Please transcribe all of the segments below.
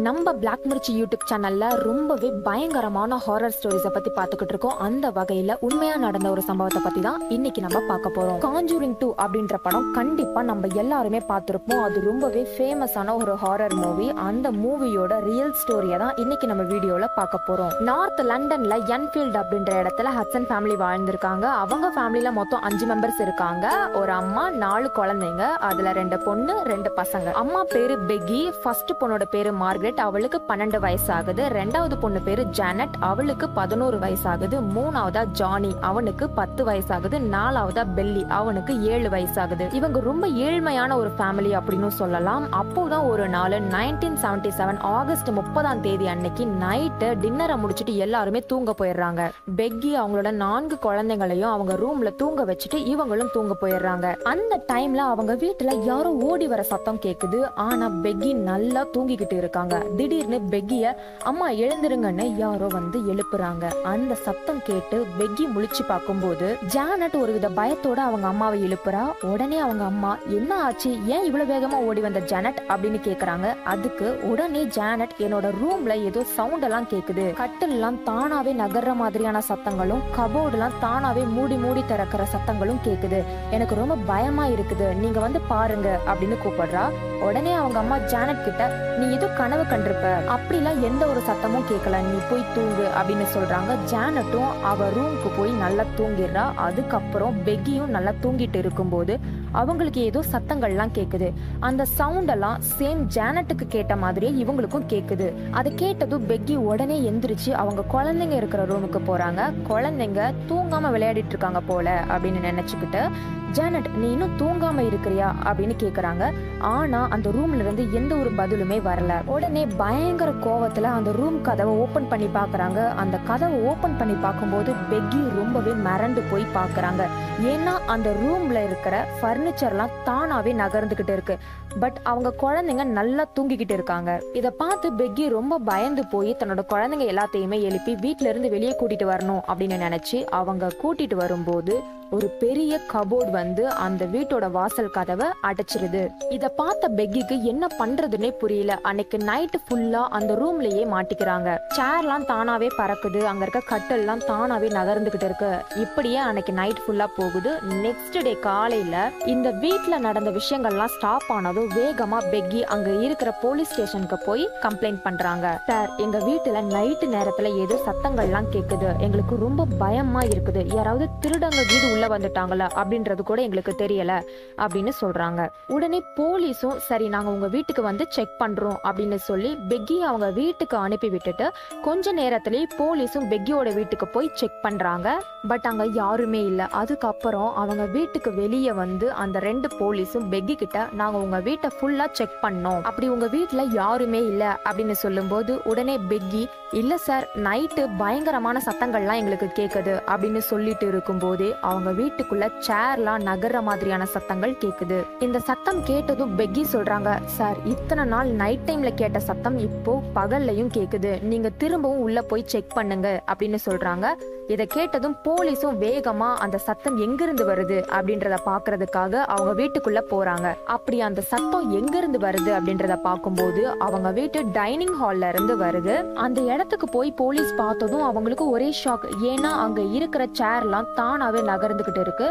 நம்ம black Mirchi YouTube சேனல்ல ரொம்பவே பயங்கரமான ஹாரர் ஸ்டோரிஸை பத்தி பார்த்துக்கிட்டு இருக்கோம். அந்த வகையில உண்மையா நடந்த ஒரு சம்பவத்தை பத்தி தான் இன்னைக்கு நம்ம பார்க்க போறோம். காஞ்சூரிங் 2 அப்படின்ற படம் கண்டிப்பா நம்ம எல்லாருமே பார்த்திருப்போம். அது ரொம்பவே ஃபேமஸான ஒரு ஹாரர் மூவி. அந்த மூவியோட ரியல் ஸ்டோரியை தான் இன்னைக்கு நம்ம வீடியோல பார்க்க போறோம். நார்த் லண்டன்ல என்ஃபீல்ட் அப்படின்ற இடத்துல ஹட்சன் ஃபேமிலி வாழ்ந்திருக்காங்க. அவங்க ஃபேமிலில மொத்தம் 5 மெம்பர்ஸ் இருக்காங்க. ஒரு அம்மா, 4 குழந்தைங்க, அதுல 2 பொண்ணு 2 பசங்க. அம்மா பேரு பெக்கி, ஃபர்ஸ்ட் பொண்ணோட பேரு மார்கரெட், அவளுக்கு 12 வயசு ஆகுது. ரெண்டாவது பொண்ணு பேரு ஜானட், அவளுக்கு 11 வயசு ஆகுது. மூணாவதா ஜானி, அவனுக்கு 10 வயசு ஆகுது. நாலாவதா பெல்லி, அவனுக்கு 7 வயசு ஆகுது. இவங்க ரொம்ப ஏழ்மையான ஒரு ஃபேமிலி அப்படின்னு சொல்லலாம். அப்போதான் ஒரு நாள் 1977 ஆகஸ்ட் 30ஆம் தேதி அன்னைக்கு நைட்டு டின்னரை முடிச்சுட்டு எல்லாருமே தூங்க போயிடுறாங்க. பெக்கி அவங்களோட 4 குழந்தைங்களையும் அவங்க ரூம்ல தூங்க வச்சுட்டு இவங்களும் தூங்க போயிடுறாங்க. அந்த டைம்ல அவங்க வீட்டுல யாரோ ஓடி வர சத்தம் கேக்குது. ஆனா பெக்கி நல்லா தூங்கிக்கிட்டு இருக்காங்க. திடீர்னு பெக்கிய அம்மா எழுந்திருங்கன்னு யாரோ வந்து எழுப்புறாங்க. அந்த சத்தம் கேட்டு பெக்கி முழிச்சு பார்க்கும்போது ஜானட் ஒருவித பயத்தோட அவங்க அம்மாவை எழுப்புறா. உடனே அவங்க அம்மா, என்ன ஆச்சு, ஏன் இவ்வளவு வேகமா ஓடி வந்த ஜானட் அப்படின்னு கேக்குறாங்க. அதுக்கு உடனே ஜானட், என்னோட ரூம்ல ஏதோ சவுண்ட் எல்லாம் கேக்குது, கட்டில் எல்லாம் தானாவே நகர்ற மாதிரியான சத்தங்களும் கபோர்டு எல்லாம் தானாவே மூடி மூடி திறக்கிற சத்தங்களும் கேக்குது, எனக்கு ரொம்ப பயமா இருக்குது, நீங்க வந்து பாருங்க அப்படின்னு கூப்பிடுறா. உடனே அவங்க அம்மா ஜானட் கிட்ட, நீ ஏதோ கனவு கண்டிருப்ப, அப்படிலாம் எந்த ஒரு சத்தமும் கேட்கல, நீ போய் தூங்கு அப்படின்னு சொல்றாங்க. ஜானட்டும் அவ ரூமுக்கு போய் நல்லா தூங்கிடுறா. அதுக்கப்புறம் பெக்கியும் நல்லா தூங்கிட்டு இருக்கும்போது அவங்களுக்கு ஏதோ சத்தங்கள்லாம் கேக்குது. அந்த சவுண்ட் எல்லாம் சேம் ஜானட்டுக்கு கேட்ட மாதிரியே இவங்களுக்கும் கேக்குது. அதை கேட்டதும் பெக்கி உடனே எந்திரிச்சு அவங்க குழந்தைங்க இருக்கிற ரூமுக்கு போறாங்க. குழந்தைங்க தூங்காம விளையாடிட்டு இருக்காங்க போல அப்படின்னு நினைச்சுக்கிட்டு, ஜானட் நீ இன்னும் தூங்காம இருக்கிறியா அப்படின்னு கேக்குறாங்க. ஆனா அந்த ரூம்ல இருந்து எந்த ஒரு பதிலுமே வரல. உடனே பயங்கர கோவத்துல அந்த ரூம் கதவை ஓபன் பண்ணி பாக்குறாங்க. அந்த கதவை ஓபன் பண்ணி பார்க்கும்போது பெக்கி ரொம்பவே மிரண்டு போய் பாக்குறாங்க. ஏன்னா அந்த ரூம்ல இருக்கிற பர்னிச்சர்லாம் தானாவே நகர்ந்துகிட்டு இருக்கு. பட் அவங்க குழந்தைங்க நல்லா தூங்கிக்கிட்டு இருக்காங்க. இதை பார்த்து பெக்கி ரொம்ப பயந்து போய் தன்னோட குழந்தைங்க எல்லாத்தையுமே எழுப்பி வீட்டுல இருந்து வெளியே கூட்டிட்டு வரணும் அப்படின்னு நினைச்சு அவங்க கூட்டிட்டு வரும்போது ஒரு பெரிய கபோர்ட் வந்து அந்த வீட்டோட வாசல் கதவை அடைச்சிருது. இத பார்த்த பெக்கிக்கு என்ன பண்றதுன்னே புரியல. அன்னைக்கு நைட் ஃபுல்லா அந்த ரூம்லயே மாட்டிக்கிறாங்க. சேர்லாம் தானாவே பறக்குது, அங்க இருக்க கட்டெல்லாம் தானாவே நகர்ந்துகிட்டு இருக்கு. இப்படியே அன்னைக்கு நைட் ஃபுல்லா போகுது. நெக்ஸ்ட் டே காலையில இந்த வீட்டுல நடந்த விஷயங்கள்லாம் ஸ்டாப் ஆனதும் வேகமா பெக்கி அங்க இருக்கிற போலீஸ் ஸ்டேஷனுக்கு போய் கம்ப்ளைண்ட் பண்றாங்க. சார், எங்க வீட்டுல நைட்டு நேரத்துல ஏதோ சத்தங்கள்லாம் கேக்குது, எங்களுக்கு ரொம்ப பயமா இருக்குது, யாராவது திருடங்க வீடு உள்ள வந்துட்டாங்களா அப்படின்றது கூட எங்களுக்கு தெரியல அப்படின்னு சொல்றாங்க. உடனே போலீஸும் சரி நாங்க உங்க வீட்டுக்கு வந்து செக் பண்றோம் அப்படின்னு சொல்லி பெக்கி அவங்க வீட்டுக்கு அனுப்பி விட்டுட்டு கொஞ்ச நேரத்திலேயே போலீஸும் பெக்கியோட வீட்டுக்கு போய் செக் பண்றாங்க. பட் அங்க யாருமே இல்ல. அதுக்கப்புறம் அவங்க வீட்டுக்கு வெளியே வந்து அந்த 2 போலீஸும் பெக்கி கிட்ட, நாங்க உங்க வீட்டை ஃபுல்லா செக் பண்ணோம், அப்படி உங்க வீட்டுல யாருமே இல்ல அப்படின்னு சொல்லும்போது உடனே பெக்கி, இல்ல சார், நைட்டு பயங்கரமான சத்தங்கள்லாம் எங்களுக்கு கேக்குது அப்படின்னு சொல்லிட்டு இருக்கும் போதே அவங்க வீட்டுக்குள்ள சேர்லாம் நகர்ற மாதிரியான சத்தங்கள் கேக்குது. இந்த சத்தம் கேட்டதும் பெக்கி சொல்றாங்க, சார், இத்தனை நாள் நைட் டைம்ல கேட்ட சத்தம் இப்போ பகல்லையும் கேக்குது, நீங்க திரும்பவும் உள்ள போய் செக் பண்ணுங்க அப்படின்னு சொல்றாங்க. இதை கேட்டதும் போலீஸும் வேகமா அந்த சத்தம் எங்கிருந்து வருது அப்படின்றத பாக்குறதுக்காக அவங்க வீட்டுக்குள்ள போறாங்க. அப்படி அந்த சத்தம் எங்கிருந்து வருது அப்படின்றத பார்க்கும்போது அவங்க வீட்டு டைனிங் ஹால்ல இருந்து வருது. அந்த இடத்துக்கு போய் போலீஸ் பார்த்ததும் அவங்களுக்கு ஒரே ஷாக். ஏன்னா அங்க இருக்கிற சேர்லாம் தானாவே நகர்ந்துகிட்டு இருக்கு.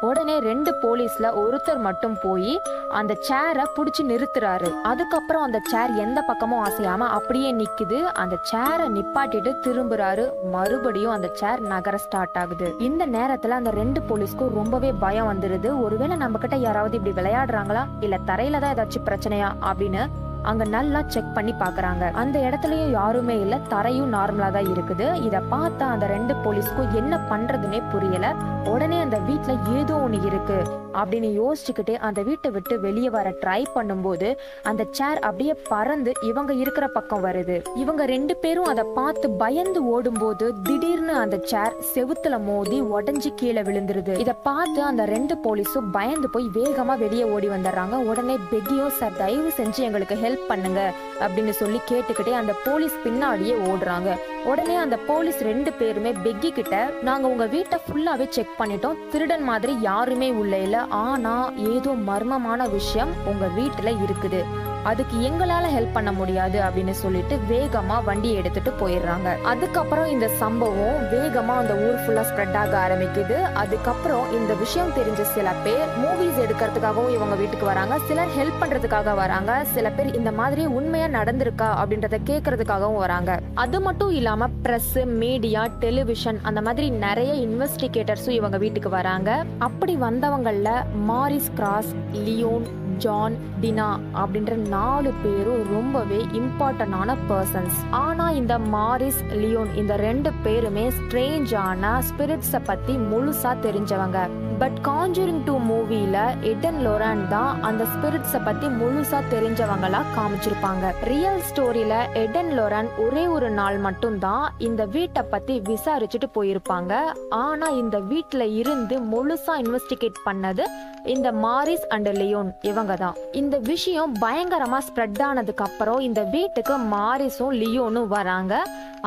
உடனே 2 போலீஸ்ல ஒருத்தர் மட்டும் போய் அந்த சேரை புடிச்சு நிறுத்துறாரு. அதுக்கப்புறம் அந்த சேர் எந்த பக்கமும் அசையாம அப்படியே நிக்குது. அந்த சேரை நிப்பாட்டிட்டு திரும்புறாரு. மறுபடியும் அந்த சேர் நகர ஸ்டார்ட் ஆகுது. இந்த நேரத்துல அந்த 2 போலீஸ்க்கும் ரொம்பவே பயம் வந்துருது. ஒருவேளை நம்ம கிட்ட யாராவது இப்படி விளையாடுறாங்களா, இல்ல தரையில தான் ஏதாச்சும் பிரச்சனையா அப்படின்னு அங்க நல்லா செக் பண்ணி பாக்குறாங்க. அந்த இடத்துலயும் யாருமே இல்ல, தரையும் நார்மலா தான் இருக்குது. இத பார்த்தா அந்த 2 போலீஸ்க்கும் என்ன பண்றதுன்னே புரியல. உடனே அந்த வீட்டுல ஏதோ ஒண்ணு இருக்கு அப்படின்னு யோசிச்சுக்கிட்டே அந்த வீட்டை விட்டு வெளியே வர ட்ரை பண்ணும்போது அந்த சேர் அப்படியே பறந்து இவங்க இருக்கிற பக்கம் வருது. இவங்க 2 பேரும் அதை பார்த்து பயந்து ஓடும்போது திடீர்னு அந்த சேர் செவுத்துல மோதி உடஞ்சி கீழே விழுந்துருது. இதை பார்த்து அந்த 2 போலீஸும் பயந்து போய் வேகமா வெளியே ஓடி வந்துடுறாங்க. உடனே பெக்கியும், சார், தயவு செஞ்சு எங்களுக்கு ஹெல்ப் பண்ணுங்க அப்படின்னு சொல்லி கேட்டுக்கிட்டே அந்த போலீஸ் பின்னாடியே ஓடுறாங்க. உடனே அந்த போலீஸ் 2 பேருமே பெக்கி கிட்ட, நாங்க உங்க வீட்டை ஃபுல்லாவே செக் பண்ணிட்டோம், திருடன் மாதிரி யாருமே உள்ள இல்ல, ஆனா ஏதோ மர்மமான விஷயம் உங்க வீட்டுல இருக்குது, அதுக்கு எங்களால ஹெல்ப் பண்ண முடியாது அப்படின்னு சொல்லிட்டு வேகமா வண்டி எடுத்துட்டு போயிடுறாங்க. அதுக்கப்புறம் இந்த சம்பவம் வேகமா அந்த ஊர் ஃபுல்லா ஸ்ப்ரெட் ஆக ஆரம்பிக்குது. அதுக்கப்புறம் இந்த விஷயம் தெரிஞ்ச சில பேர் மூவிஸ் எடுக்கிறதுக்காகவும் இவங்க வீட்டுக்கு வராங்க, சிலர் ஹெல்ப் பண்றதுக்காக வராங்க, சில பேர் இந்த மாதிரி உண்மையா நடந்திருக்கா அப்படின்றத கேட்கறதுக்காகவும் வராங்க. அது மட்டும் இல்லாம பிரஸ், மீடியா, டெலிவிஷன் அந்த மாதிரி நிறைய இன்வெஸ்டிகேட்டர்ஸும் இவங்க வீட்டுக்கு வராங்க. அப்படி வந்தவங்கள்ல Maurice cross, Leon, John, Tina அப்படின்ற 4 பேரும் ரொம்பவே இம்பார்ட்டன்டான பர்சன்ஸ். ஆனா இந்த மாரிஸ், லியோன் இந்த 2 பேருமே ஸ்ட்ரேஞ்சான ஸ்பிரிட்ஸ பத்தி முழுசா தெரிஞ்சவங்க. பட் கான்ஜூரிங் 2 மூவில எட் அண்ட் லோரன் தான் அந்த ஸ்பிரிட்ஸ பத்தி முழுசா தெரிஞ்சவங்களா காமிச்சிருப்பாங்க. ரியல் ஸ்டோரியில எட் அண்ட் லோரன் ஒரே ஒரு நாள் மட்டும் தான் இந்த வீட்டை பத்தி விசாரிச்சுட்டு போயிருப்பாங்க. ஆனா இந்த வீட்டுல இருந்து முழுசா இன்வெஸ்டிகேட் பண்ணது இந்த மாரிஸ் அண்ட் லியோன் இவங்க தான். இந்த விஷயம் பயங்கரமா ஸ்ப்ரெட் ஆனதுக்கு அப்புறம் இந்த வீட்டுக்கு மாரிஸும் லியோனும் வராங்க.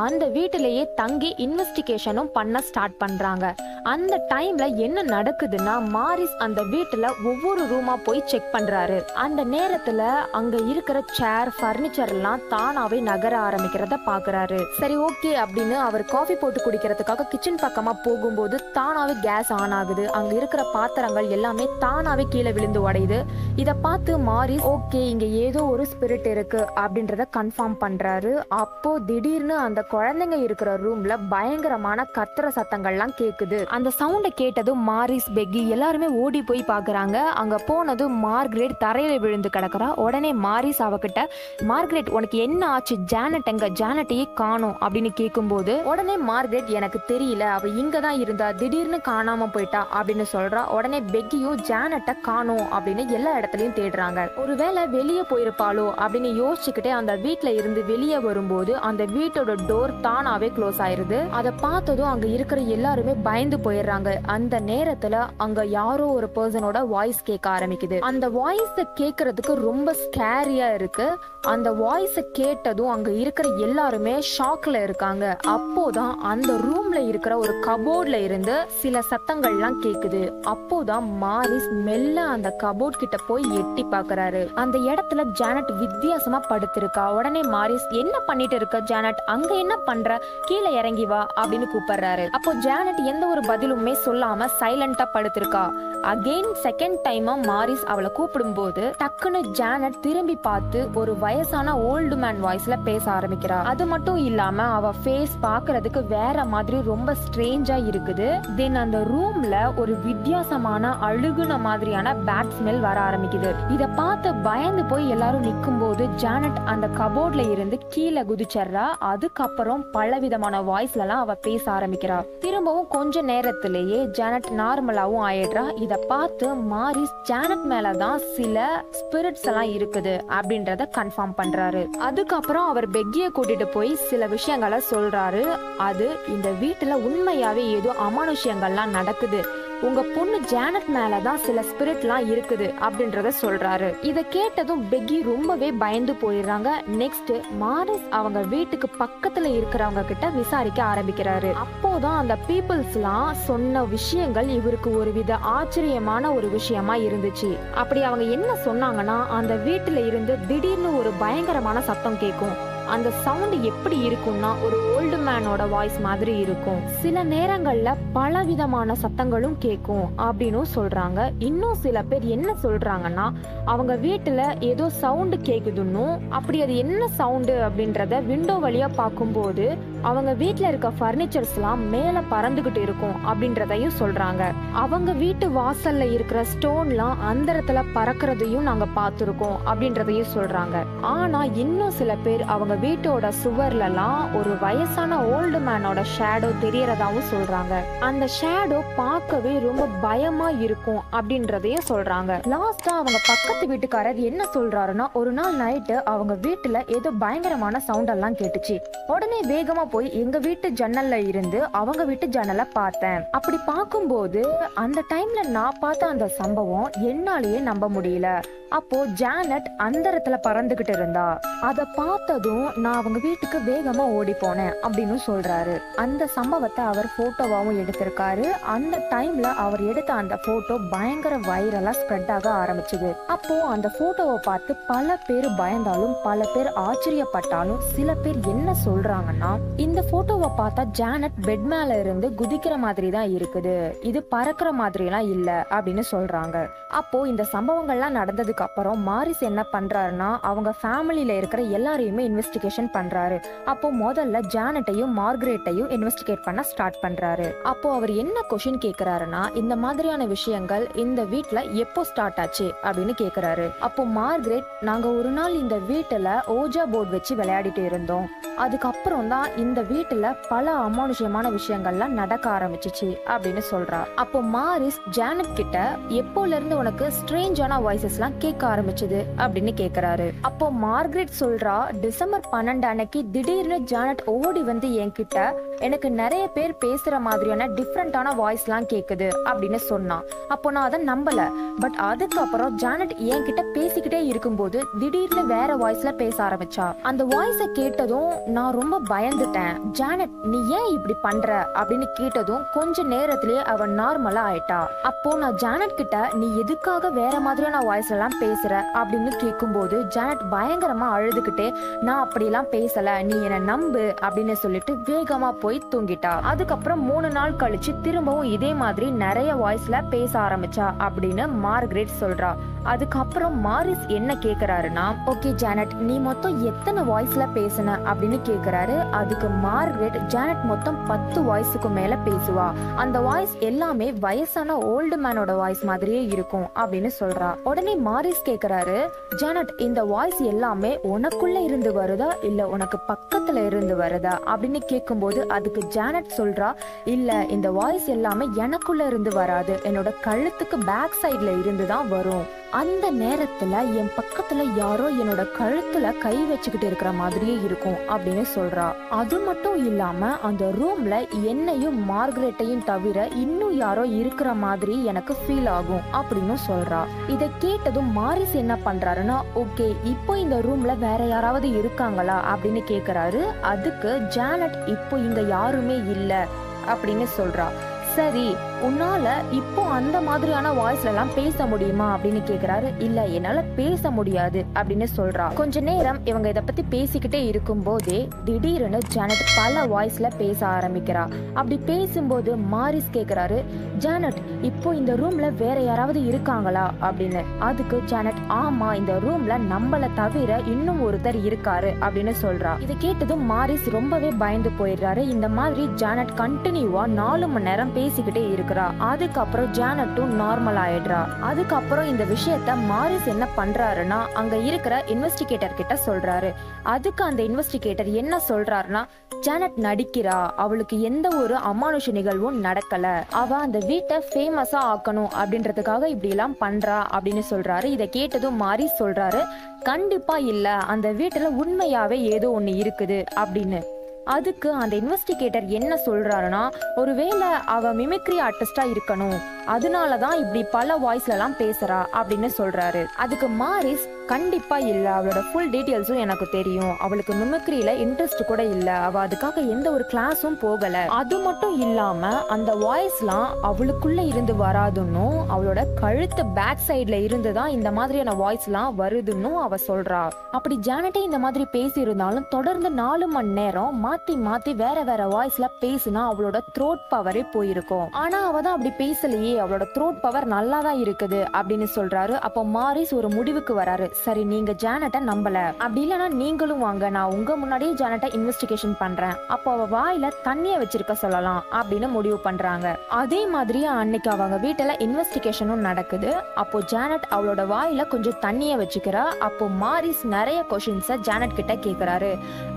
அந்த வீட்டிலேயே தங்கி இன்வெஸ்டிகேஷனும் பண்ண ஸ்டார்ட் பண்றாங்க. அந்த டைம்ல என்ன நடக்குதுன்னா, மாரிஸ் அந்த வீட்டுல ஒவ்வொரு ரூமா போய் செக் பண்றாரு. அந்த நேரத்துல அங்க இருக்கிற சேர், பர்னிச்சர் எல்லாம் தானாவே நகர ஆரம்பிக்கிறத பாக்குறாரு. சரி ஓகே அப்படின்னு அவர் காஃபி போட்டு குடிக்கிறதுக்காக கிச்சன் பக்கமா போகும்போது தானாவே கேஸ் ஆன் ஆகுது. அங்க இருக்கிற பாத்திரங்கள் எல்லாமே தானாவே கீழே விழுந்து உடையுது. இத பார்த்து மாரிஸ் ஓகே இங்க ஏதோ ஒரு ஸ்பிரிட் இருக்கு அப்படின்றத கன்ஃபார்ம் பண்றாரு. அப்போ திடீர்னு அந்த குழந்தைங்க இருக்கிற ரூம்ல பயங்கரமான கத்துற சத்தங்கள்லாம் கேக்குது. அந்த சவுண்ட கேட்டதும் மாரிஸ், பெக்கி எல்லாருமே ஓடி போய் பாக்குறாங்க. அங்க போனதும் மார்கரெட் தரையில விழுந்து கிடக்குறா. உடனே மாரிஸ் அவகிட்ட, மார்கரெட் உனக்கு என்ன ஆச்சு, ஜானட் எங்க, ஜானட்டையே காணோம் அப்படின்னு கேட்கும்போது உடனே மார்கரெட் எனக்கு தெரியல, அவ இங்கதான் இருந்தா, திடீர்னு காணாம போயிட்டா அப்படின்னு சொல்றா. உடனே பெக்கியும் ஜானட்டை காணோம் அப்படின்னு எல்லா இடத்துலயும் தேடுறாங்க. ஒருவேளை வெளியே போயிருப்பாளோ அப்படின்னு யோசிச்சுக்கிட்டே அந்த வீட்டுல இருந்து வெளியே வரும்போது அந்த வீட்டோட டோர் தானாவே க்ளோஸ் ஆயிருது. அதை பார்த்ததும் அங்க இருக்கிற எல்லாருமே பயந்து போயிடுறாங்க. அந்த நேரத்துல அங்க யாரோ ஒரு பர்சனோட வாய்ஸ் கேட்க ஆரம்பிக்குது. அந்த வாய்ஸ் கேட்கறதுக்கு ரொம்ப ஸ்கேரியா இருக்கு. அந்த வாய்ஸ் கேட்டதும் அங்க இருக்கிற எல்லாருமே ஷாக்ல இருக்காங்க. அப்போதான் அந்த ரூம்ல இருக்கிற ஒரு கபோர்ட்ல இருந்து சில சத்தங்கள்லாம் கேக்குது. அப்போதான் மாரிஸ் மெல்ல அந்த கபோர்ட் கிட்ட போய் எட்டி பாக்குறாரு. அந்த இடத்துல ஜானட் வித்தியாசமா படுத்திருக்கா. உடனே மாரிஸ் என்ன பண்ணிட்டு இருக்க ஜானட், அங்க என்ன பண்ற, கீழே இறங்கி வா அப்படின்னு கூப்பிடுறாரு. அப்போ ஜானட் எந்த ஒரு பதிலுமே சொல்லாம சைலண்டா படுத்திருக்கா. அகைன் செகண்ட் டைமா மாரிஸ் அவளை கூப்பிடும் போது டக்குன்னு ஜானட் திரும்பி பார்த்து ஒரு வயசான ஓல்டு மேன் வாய்ஸ்ல பேச ஆரம்பிக்கிறா. அது மட்டும் இல்லாம அவ ஃபேஸ் பாக்குறதுக்கு வேற மாதிரி ரொம்ப ஸ்ட்ரேஞ்சா இருக்குது. தென் அந்த ரூம்ல ஒரு வித்தியாசமான அழுகுன மாதிரியான பேட் ஸ்மெல் வர ஆரம்பிக்குது. இத பார்த்து பயந்து போய் எல்லாரும் நிக்கும் போது ஜானட் அந்த கபோர்ட்ல இருந்து கீழே குதிச்சறா. அதுக்கப்புறம் பலவிதமான வாய்ஸ்ல எல்லாம் அவ பேச ஆரம்பிக்கிறா. திரும்பவும் கொஞ்ச நேரத்திலேயே ஜானட் நார்மலாவும் ஆயிடுறா. இத பார்த்து மாரிஸ் ஜானட் மேலதான் சில ஸ்பிரிட்ஸ் எல்லாம் இருக்குது அப்படின்றத கன்ஃபார்ம் பண்றாரு. அதுக்கப்புறம் அவர் பெக்கிய கூட்டிட்டு போய் சில விஷயங்களை சொல்றாரு. அது இந்த வீட்டுல உண்மையாவே ஏதோ அமானுஷ்யங்கள்லாம் நடக்குது, உங்க பொண்ணு ஜானட் மேலதான் சில ஸ்பிரிட்லாம் இருக்குது அப்படின்றத சொல்றாரு. இத கேட்டதும் பெக்கி ரொம்பவே பயந்து போயிடுறாங்க. நெக்ஸ்ட் மாரிஸ் அவங்க வீட்டுக்கு பக்கத்துல இருக்கிறவங்க கிட்ட விசாரிக்க ஆரம்பிக்கிறாரு. அப்போதான் அந்த பீப்புள்ஸ்லாம் சொன்ன விஷயங்கள் இவருக்கு ஒரு வித ஆச்சரியமான ஒரு விஷயமா இருந்துச்சு. அப்படி அவங்க என்ன சொன்னாங்கன்னா, அந்த வீட்டுல இருந்து திடீர்னு ஒரு பயங்கரமான சத்தம் கேட்கும். அந்த சவுண்ட் எப்படி இருக்கும்னா ஒரு ஓல்டு மேனோட வாய்ஸ் மாதிரி இருக்கும். சில நேரங்கள்ல பல விதமான சத்தங்களும் கேட்கும் அப்படின்னு சொல்றாங்க. இன்னும் சில பேர் என்ன சொல்றாங்கன்னா, அவங்க வீட்டுல ஏதோ சவுண்ட் கேக்குதுன்னு, அப்படி அது என்ன சவுண்டு அப்படின்றத விண்டோ வழியா பார்க்கும்போது அவங்க வீட்டுல இருக்க பர்னிச்சர்ஸ் எல்லாம் மேல பறந்துகிட்டு இருக்கும் அப்படின்றதையும் சொல்றாங்க. அவங்க வீட்டு வாசல்ல இருக்கிற ஸ்டோன்லாம் அந்தரத்துல பறக்கிறதையும் நாங்க பார்த்திருக்கோம் அப்படின்றதையும் சொல்றாங்க. ஆனா இன்னும் சில பேர் அவங்க வீட்டோட சுவர்லாம் ஒரு வயசான ஓல்டு மேனோட ஷேடோ தெரியறதாவும் சொல்றாங்க. அந்த ஷேடோ பார்க்கவே ரொம்ப பயமா இருக்கும் அப்படின்றதையும் சொல்றாங்க. லாஸ்டா அவங்க பக்கத்து வீட்டுக்காரர் என்ன சொல்றாருன்னா, ஒரு நாள் நைட்டு அவங்க வீட்டுல ஏதோ பயங்கரமான சவுண்ட் எல்லாம் கேட்டுச்சு. உடனே வேகமா போய் எங்க வீட்டு ஜன்னல்ல இருந்து அவங்க வீட்டு ஜன்னலை பார்த்தேன். அப்படி பார்க்கும்போது அந்த டைம்ல நான் பார்த்த அந்த சம்பவம் என்னாலேயே நம்ப முடியல. அப்போ ஜானட் அந்த இடத்துல பறந்துகிட்டு இருந்தா. அத பார்த்ததும் நான் அவங்க வீட்டுக்கு வேகமா ஓடி போனேன் அப்படின்னு சொல்றாரு. அந்த சம்பவத்தை அவர் போட்டோவாவும் எடுத்திருக்காரு. அந்த டைம்ல அவர் எடுத்த அந்த போட்டோ பயங்கர வைரலா ஸ்ப்ரெட் ஆக ஆரம்பிச்சது. அப்போ அந்த போட்டோவை பார்த்து பல பேர் பயந்தாலும் பல பேர் ஆச்சரியப்பட்டாலும் சில பேர் என்ன சொல்றாங்கன்னா, இந்த போட்டோவை பார்த்தா ஜானட் பெட் மேல இருந்து குதிக்கிற மாதிரி தான் இருக்குது, இது பறக்கிற மாதிரி எல்லாம் இல்ல அப்படின்னு சொல்றாங்க. அப்போ இந்த சம்பவங்கள்லாம் நடந்ததுக்கு அப்புறம் மாரிஸ் என்ன பண்றாருன்னா, அவங்க ஃபேமிலியில இருக்கிற எல்லாரையுமே இன்வெஸ்டிகேஷன் பண்றாரு. அப்போ முதல்ல ஜானட்டையும் மார்கரெட்டையும் இன்வெஸ்டிகேட் பண்ண ஸ்டார்ட் பண்றாரு. அப்போ அவர் என்ன கொஸ்டின் கேக்குறாருன்னா, இந்த மாதிரியான விஷயங்கள் இந்த வீட்ல எப்போ ஸ்டார்ட் ஆச்சு அப்படின்னு கேக்குறாரு. அப்போ மார்கரெட், நாங்க ஒரு நாள் இந்த வீட்டுல ஓஜா போர்டு வச்சு விளையாடிட்டு இருந்தோம், அதுக்கப்புறம் தான் இந்த வீட்டுல பல அமானுஷ்யமான விஷயங்கள்லாம் நடக்க ஆரம்பிச்சிச்சு அப்படின்னு சொல்றா. அப்போ மாரிஸ் ஜானட் கிட்ட எப்போல இருந்து உனக்கு ஸ்ட்ரேஞ்சான வாய்ஸஸ்லாம் கேட்க ஆரம்பிச்சது அப்படின்னு கேக்குறாரு. அப்போ மார்கரெட் சொல்றா, டிசம்பர் 12 அன்னைக்கு திடீர்னு ஜானட் ஓடி வந்து என்கிட்ட எனக்கு நிறைய பேர் பேசுற மாதிரியான டிஃப்ரெண்டான வாய்ஸ்லாம் கேக்குது அப்படின்னு சொன்னா. அப்போ நான் அதை நம்பல. பட் அதுக்கப்புறம் ஜானட் என்கிட்ட பேசிக்கிட்டே இருக்கும்போது திடீர்னு வேற வாய்ஸ்ல பேச ஆரம்பிச்சா. அந்த வாய்ஸை கேட்டதும் நான் ரொம்ப பயந்துட்டேன். ஜானட், நீ ஏன் இப்படி பண்ற அப்படின்னு கேட்டதும் கொஞ்ச நேரத்திலேயே அவ நார்மலா ஆயிட்டா. அப்போ நான் ஜானட் கிட்ட நீ எதுக்காக வேற மாதிரியான வாய்ஸ் எல்லாம் பேசுற அப்படின்னு கேட்கும்போது ஜானட் பயங்கரமா அழுதுகிட்டே, நான் அப்படிலாம் பேசல, நீ என்ன நம்பு அப்படின்னு சொல்லிட்டு வேகமா போய் தூங்கிட்டா. அதுக்கப்புறம் 3 நாள் கழிச்சு திரும்பவும் இதே மாதிரி நிறைய வாய்ஸ்ல பேச ஆரம்பிச்சா அப்படின்னு மார்கரெட் சொல்றா. அதுக்கப்புறம் மாரிஸ் என்ன கேக்குறாருன்னா, ஓகே ஜானட், நீ மொத்தம் எத்தனை வாய்ஸ்ல பேசுன அப்படின்னு கேக்குறாரு. அதுக்கு மார்கரெட், ஜானட் மொத்தம் 10 வாய்ஸுக்கு மேல பேசுவா, அந்த வாய்ஸ் எல்லாமே வயசான ஓல்டு மேனோட வாய்ஸ் மாதிரியே இருக்கும் அப்படின்னு சொல்றா. உடனே மாரிஸ் கேக்குறாரு, ஜானட், இந்த வாய்ஸ் எல்லாமே உனக்குள்ள இருந்து வருதா இல்ல உனக்கு பக்கத்துல இருந்து வருதா அப்படின்னு கேட்கும்போது அதுக்கு ஜானட் சொல்றா, இல்ல இந்த வாய்ஸ் எல்லாமே எனக்குள்ள இருந்து வராது, என்னோட கழுத்துக்கு பேக் சைட்ல இருந்து தான் வரும். அந்த நேரத்துல என் பக்கத்துல யாரோ என்னோட கழுத்துல கை வச்சுக்கிட்டு இருக்கிற மாதிரியே இருக்கும் அப்படின்னு சொல்றா. அது மட்டும் இல்லாம அந்த ரூம்ல என்னையும் மார்கரெட்டையும் தவிர இன்னும் யாரோ இருக்கிற மாதிரி எனக்கு ஃபீல் ஆகும் அப்படின்னு சொல்றா. இதை கேட்டதும் மாரிஸ் என்ன பண்றாருன்னா, ஓகே இப்போ இந்த ரூம்ல வேற யாராவது இருக்காங்களா அப்படின்னு கேக்குறாரு. அதுக்கு ஜானட், இப்போ இங்க யாருமே இல்ல அப்படின்னு சொல்றா. சரி, உன்னால இப்போ அந்த மாதிரியான வாய்ஸ்ல எல்லாம் பேச முடியுமா அப்படின்னு கேக்குறாரு. இல்ல, என்னால பேச முடியாது அப்படின்னு சொல்றா. கொஞ்ச நேரம் இவங்க இத பத்தி பேசிக்கிட்டே இருக்கும் போதே திடீர்னு ஜானட் பல வாய்ஸ்ல பேச ஆரம்பிக்கிறா. அப்படி பேசும்போது மாரிஸ் கேக்குறாரு, ஜானட், இப்போ இந்த ரூம்ல வேற யாராவது இருக்காங்களா அப்படின்னு. அதுக்கு ஜானட், ஆமா, இந்த ரூம்ல நம்மள தவிர இன்னும் ஒருத்தர் இருக்காரு அப்படின்னு சொல்றா. இதை கேட்டதும் மாரிஸ் ரொம்பவே பயந்து போயிடுறாரு. இந்த மாதிரி ஜானட் கண்டினியூவா 4 மணி நேரம் பேசிக்கிட்டே இருக்கிறா. அதுக்கப்புறம் ஜானட்டும் நார்மல் ஆயிடுறா. அதுக்கப்புறம் இந்த விஷயத்த மாரிஸ் என்ன பண்றாருன்னா, அங்க இருக்கிற இன்வெஸ்டிகேட்டர் கிட்ட சொல்றாரு. அதுக்கு அந்த இன்வெஸ்டிகேட்டர் என்ன சொல்றாருன்னா, ஜானட் நடிக்கிறா, அவளுக்கு எந்த ஒரு அமானுஷ நிகழ்வும் நடக்கல, அவ அந்த வீட்டை ஃபேமஸா ஆக்கணும் அப்படின்றதுக்காக இப்படி எல்லாம் பண்றா அப்படின்னு சொல்றாரு. இதை கேட்டதும் மாரிஸ் சொல்றாரு, கண்டிப்பா இல்ல, அந்த வீட்டுல உண்மையாவே ஏதோ ஒண்ணு இருக்குது அப்படின்னு. அதுக்கு அந்த இன்வெஸ்டிகேட்டர் என்ன சொல்றாருன்னா, ஒருவேளை அவ மிமிக்ரி ஆர்டிஸ்டா இருக்கணும், அதனாலதான் இப்படி பல வாய்ஸ்ல எல்லாம் பேசுறா அப்படின்னு சொல்றாரு. அதுக்கு மாரிஸ், கண்டிப்பா இல்ல, அவளோட ஃபுல் டீடைல்ஸும் எனக்கு தெரியும், அவளுக்கு மிமிக்ரியில இன்ட்ரெஸ்ட் கூட இல்ல, அவ அதுக்காக எந்த ஒரு கிளாஸும் போகல, அது மட்டும் இல்லாம அந்த வாய்ஸ்லாம் அவளுக்குள்ள இருந்து வராதுன்னு, அவளோட கழுத்து பேக் சைட்ல இருந்துதான் இந்த மாதிரியான வாய்ஸ்லாம் வருதுன்னு அவ சொல்றா. அப்படி ஜானட்டே இந்த மாதிரி பேசி இருந்தாலும் தொடர்ந்து 4 மணி நேரம் மாத்தி மாத்தி வேற வேற வாய்ஸ்ல பேசினா அவளோட த்ரோட் பவரே போயிருக்கும். ஆனா அவ தான் அப்படி பேசலையே, அவளோட த்ரோட் பவர் நல்லா தான் இருக்குது அப்படின்னு சொல்றாரு. அப்போ மாரிஸ் ஒரு முடிவுக்கு வராரு. சரி, நீங்க ஜானட்டை நம்பல, அப்படி இல்லைன்னா நீங்களும் வாங்க, நான் உங்க முன்னாடியே ஜானட்டை இன்வெஸ்டிகேஷன் பண்றேன், அப்போ அவ வாயில தண்ணிய வச்சிருக்க சொல்லலாம் அப்படின்னு முடிவு பண்றாங்க. அதே மாதிரி அன்னைக்கு அவங்க வீட்டுல இன்வெஸ்டிகேஷனும் நடக்குது. அப்போ ஜானட் அவளோட வாயில கொஞ்சம் தண்ணிய வச்சுக்கிறா. அப்போ மாரிஸ் நிறைய கொஸ்டின்ஸ ஜானட் கிட்ட கேக்குறாரு.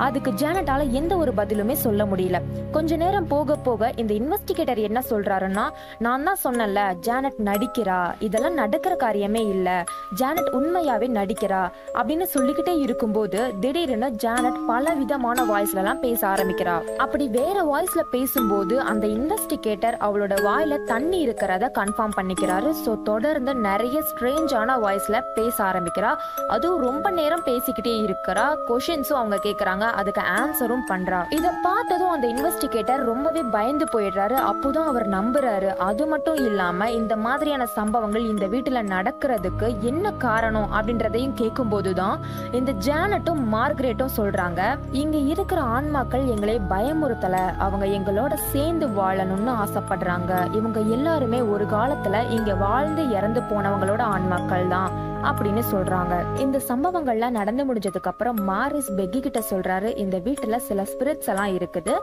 அதுக்கு ஜானட்டால எந்த ஒரு பதிலுமே சொல்ல முடியல. கொஞ்ச நேரம் போக போக இந்த இன்வெஸ்டிகேட்டர் என்ன சொல்றாருன்னா, நான் தான் சொன்னல சொன்னல ஜானட் நடிக்கிறா, இதெல்லாம் நடக்கிற காரியமே இல்ல, ஜானட் உண்மையாவே நடிக்கிறா அப்படின்னு சொல்லிக்கிட்டே இருக்கும்போது திடீர்னு ஜானட் பல விதமான வாய்ஸ்ல எல்லாம் பேச ஆரம்பிக்கிறா. அப்படி வேற வாய்ஸ்ல பேசும்போது அந்த இன்வெஸ்டிகேட்டர் அவளோட வாயில தண்ணி இருக்கிறத கன்ஃபார்ம் பண்ணிக்கிறாரு. சோ தொடர்ந்து நிறைய ஸ்ட்ரேஞ்சான வாய்ஸ்ல பேச ஆரம்பிக்கிறா. அதுவும் ரொம்ப நேரம் பேசிக்கிட்டே இருக்கிறா. கொஷின்ஸும் அவங்க கேக்குறாங்க, அதுக்கு ஆன்சரும் பண்றா. இத பார்த்ததும் அந்த இன்வெஸ்டிகேட்டர் ரொம்பவே பயந்து போயிடுறாரு. அப்போதான் அவர் நம்புறாரு. அது மட்டும் இல்லாம இந்த மாதிரியான சம்பவங்கள் இந்த வீட்டுல நடக்கிறதுக்கு என்ன காரணம் அப்படின்றதையும் கேட்கும் போதுதான் இந்த ஜானட்டும் மார்கரெட்டும் சொல்றாங்க, இங்க இருக்கிற ஆன்மாக்கள் எங்களை பயமுறுத்தல, அவங்க எங்களோட சேர்ந்து வாழணும்னு ஆசைப்படுறாங்க. இவங்க எல்லாருமே ஒரு காலத்துல இங்க வாழ்ந்து இறந்து போனவங்களோட ஆன்மாக்கள் தான் அப்படின்னு சொல்றாங்க. இந்த சம்பவங்கள்லாம் நடந்து முடிஞ்சதுக்கு அப்புறம் மாரிஸ் பெக்கி கிட்ட சொல்றாரு, இந்த வீட்டுல சில ஸ்பிரிட்ஸ் எல்லாம் இருக்குது,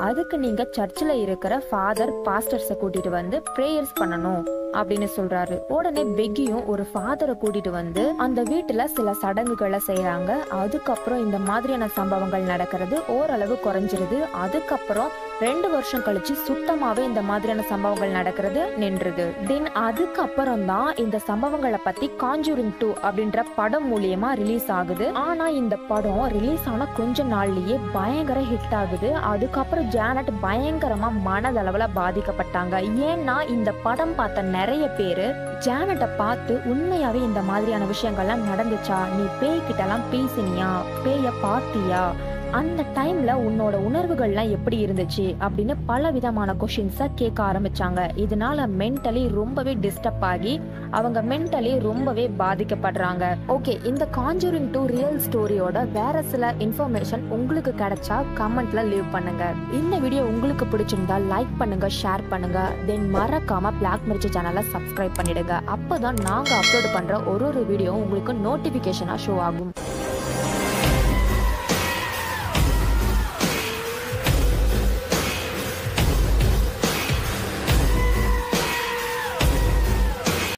அதுக்கு நீங்க சர்ச்சில் இருக்கிற ஃபாதர் பாஸ்டர்ஸை கூட்டிட்டு வந்து பிரேயர்ஸ் பண்ணணும் அப்படின்னு சொல்றாரு. உடனே பெக்கியும் ஒரு ஃபாதரை கூட்டிட்டு வந்து அந்த வீட்டுல சில சடங்குகளை செய்யறாங்க. அதுக்கப்புறம் இந்த மாதிரியான சம்பவங்கள் நடக்கிறது ஓரளவு குறைஞ்சிருது. அதுக்கப்புறம் 2 வருஷம் கழிச்சு சுத்தமாவே இந்த மாதிரியான சம்பவங்கள் நடக்கிறது நின்றுது. தென் அதுக்கப்புறம் தான் இந்த சம்பவங்களை பத்தி காஞ்சூரிங் 2 அப்படின்ற படம் மூலியமா ரிலீஸ் ஆகுது. ஆனா இந்த படம் ரிலீஸ் ஆன கொஞ்ச நாள்லயே பயங்கர ஹிட் ஆகுது. அதுக்கப்புறம் ஜானட் பயங்கரமா மனதளவுல பாதிக்கப்பட்டாங்க. ஏன்னா இந்த படம் பார்த்த நிறைய பேரு ஜானட்டை பார்த்து உண்மையாவே இந்த மாதிரியான விஷயங்கள்லாம் நடந்துச்சா, நீ பேய்கிட்ட எல்லாம் பேசினியா, பேய பார்த்தியா, அந்த டைம்ல உன்னோட உணர்வுகள்லாம் எப்படி இருந்துச்சு அப்படின்னு பல விதமான கொஷின்ஸை கேட்க ஆரம்பிச்சாங்க. இதனால மென்டலி ரொம்பவே டிஸ்டர்ப் ஆகி அவங்க மென்டலி ரொம்பவே பாதிக்கப்படுறாங்க. ஓகே, இந்த காஞ்சூரிங் 2 ரியல் ஸ்டோரியோட வேற சில இன்ஃபர்மேஷன் உங்களுக்கு கிடைச்சா கமெண்ட்ல லீவ் பண்ணுங்க. இந்த வீடியோ உங்களுக்கு பிடிச்சிருந்தா லைக் பண்ணுங்க, ஷேர் பண்ணுங்க, தென் மறக்காம பிளாக் மிர்ச்சி சேனலை சப்ஸ்கிரைப் பண்ணிடுங்க. அப்போதான் நாங்க அப்லோட் பண்ற ஒரு வீடியோ உங்களுக்கு நோட்டிபிகேஷனா ஷோ ஆகும்.